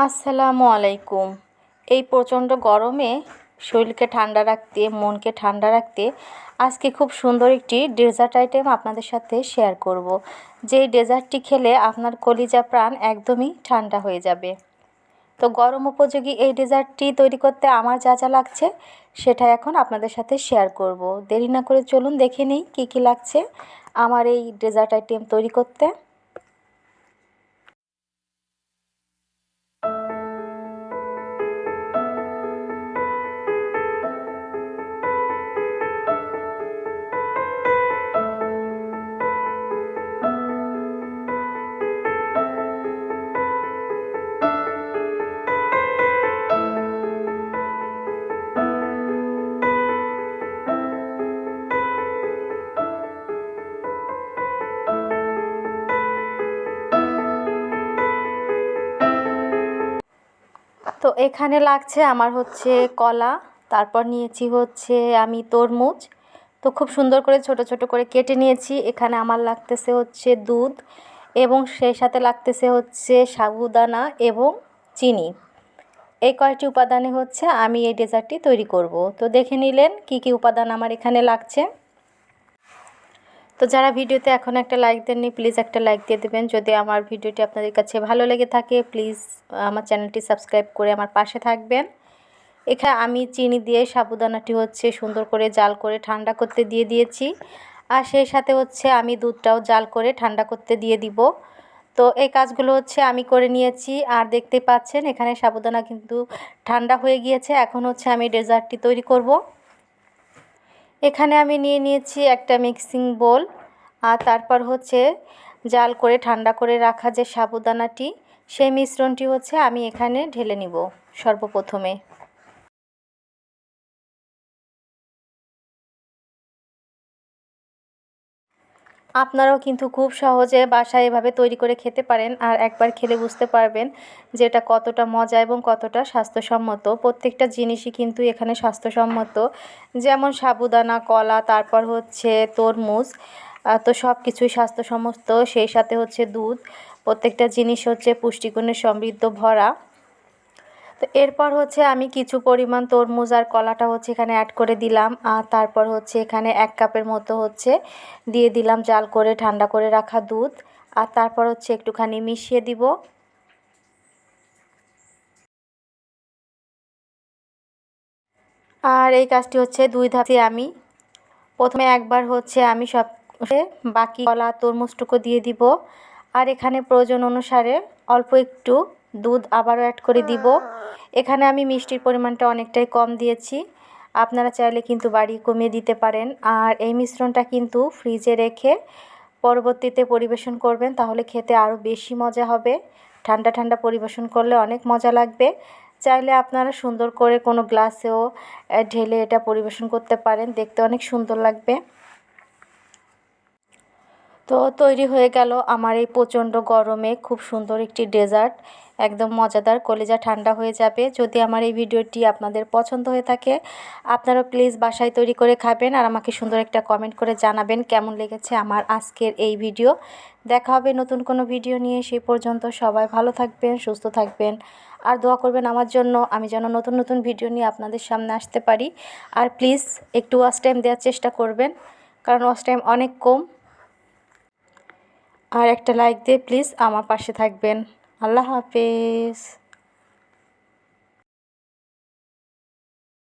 আসসালামু আলাইকুম। এই প্রচণ্ড গরমে শরীরকে ঠান্ডা রাখতে, মনকে ঠান্ডা রাখতে আজকে খুব সুন্দর একটি ডেজার্ট আইটেম আপনাদের সাথে শেয়ার করব। যেই ডেজার্টটি খেলে আপনার কলিজা প্রাণ একদমই ঠান্ডা হয়ে যাবে। তো গরম উপযোগী এই ডেজার্টটি তৈরি করতে আমার যা যা লাগছে সেটা এখন আপনাদের সাথে শেয়ার করব। দেরি না করে চলুন দেখে নিই কী কী লাগছে আমার এই ডেজার্ট আইটেম তৈরি করতে। তো এখানে লাগছে আমার হচ্ছে কলা, তারপর নিয়েছি হচ্ছে আমি তরমুজ। তো খুব সুন্দর করে ছোট ছোট করে কেটে নিয়েছি। এখানে আমার লাগতেছে হচ্ছে দুধ এবং সেই সাথে লাগতেছে হচ্ছে সাবুদানা এবং চিনি। এই কয়টি উপাদানে হচ্ছে আমি এই ডেজার্টটি তৈরি করব। তো দেখে নিলেন কি কি উপাদান আমার এখানে লাগছে। তো যারা ভিডিওতে এখন একটা লাইক দেননি প্লিজ একটা লাইক দিয়ে দেবেন। যদি আমার ভিডিওটি আপনাদের কাছে ভালো লেগে থাকে প্লিজ আমার চ্যানেলটি সাবস্ক্রাইব করে আমার পাশে থাকবেন। এখানে আমি চিনি দিয়ে সাবুদানাটি হচ্ছে সুন্দর করে জাল করে ঠান্ডা করতে দিয়ে দিয়েছি, আর সেই সাথে হচ্ছে আমি দুধটাও জাল করে ঠান্ডা করতে দিয়ে দিব। তো এই কাজগুলো হচ্ছে আমি করে নিয়েছি, আর দেখতে পাচ্ছেন এখানে সাবুদানা কিন্তু ঠান্ডা হয়ে গিয়েছে। এখন হচ্ছে আমি ডেজার্টটি তৈরি করব। এখানে আমি নিয়ে নিয়েছি একটা মিক্সিং বোল, আর তারপর হচ্ছে জাল করে ঠান্ডা করে রাখা যে সাবুদানাটি সেই মিশ্রণটি হচ্ছে আমি এখানে ঢেলে নিব সর্বপ্রথমে। আপনারাও কিন্তু খুব সহজে বাসায় এভাবে তৈরি করে খেতে পারেন, আর একবার খেলে বুঝতে পারবেন যে এটা কতটা মজা এবং কতটা স্বাস্থ্যসম্মত। প্রত্যেকটা জিনিসই কিন্তু এখানে স্বাস্থ্যসম্মত, যেমন সাবুদানা, কলা, তারপর হচ্ছে তরমুজ। তো সব কিছুই স্বাস্থ্যসম্মত। সেই সাথে হচ্ছে দুধ, প্রত্যেকটা জিনিস হচ্ছে পুষ্টিগুণে সমৃদ্ধ ভরা। তো এরপর হচ্ছে আমি কিছু পরিমাণ তরমুজ আর কলাটা হচ্ছে এখানে অ্যাড করে দিলাম, আর তারপর হচ্ছে এখানে 1 কাপের মতো হচ্ছে দিয়ে দিলাম জাল করে ঠান্ডা করে রাখা দুধ, আর তারপর হচ্ছে একটুখানি মিশিয়ে দিব। আর এই কাজটি হচ্ছে 2 ধাপে আমি প্রথমে একবার হচ্ছে আমি সব বাকি কলা তরমুজটুকু দিয়ে দিব, আর এখানে প্রয়োজন অনুসারে অল্প একটু দুধ আবারও অ্যাড করে দিব। এখানে আমি মিষ্টির পরিমাণটা অনেকটাই কম দিয়েছি, আপনারা চাইলে কিন্তু বাড়িয়ে কমিয়ে দিতে পারেন। আর এই মিশ্রণটা কিন্তু ফ্রিজে রেখে পরবর্তীতে পরিবেশন করবেন, তাহলে খেতে আরও বেশি মজা হবে। ঠান্ডা ঠান্ডা পরিবেশন করলে অনেক মজা লাগবে। চাইলে আপনারা সুন্দর করে কোনো গ্লাসেও ঢেলে এটা পরিবেশন করতে পারেন, দেখতে অনেক সুন্দর লাগবে। তো তৈরি হয়ে গেল আমার এই প্রচণ্ড গরমে খুব সুন্দর একটি ডেজার্ট, একদম মজাদার, কলিজা ঠান্ডা হয়ে যাবে। যদি আমার এই ভিডিওটি আপনাদের পছন্দ হয়ে থাকে আপনারা প্লিজ বাসায় তৈরি করে খাবেন, আর আমাকে সুন্দর একটা কমেন্ট করে জানাবেন কেমন লেগেছে আমার আজকের এই ভিডিও। দেখা হবে নতুন কোনো ভিডিও নিয়ে, সেই পর্যন্ত সবাই ভালো থাকবেন, সুস্থ থাকবেন, আর দোয়া করবেন আমার জন্য, আমি যেন নতুন নতুন ভিডিও নিয়ে আপনাদের সামনে আসতে পারি। আর প্লিজ একটু ওয়াচ টাইম দেওয়ার চেষ্টা করবেন, কারণ ওয়াচ টাইম অনেক কম। আর একটা লাইক দিয়ে প্লিজ আমার পাশে থাকবেন। আল্লাহ হাফেজ।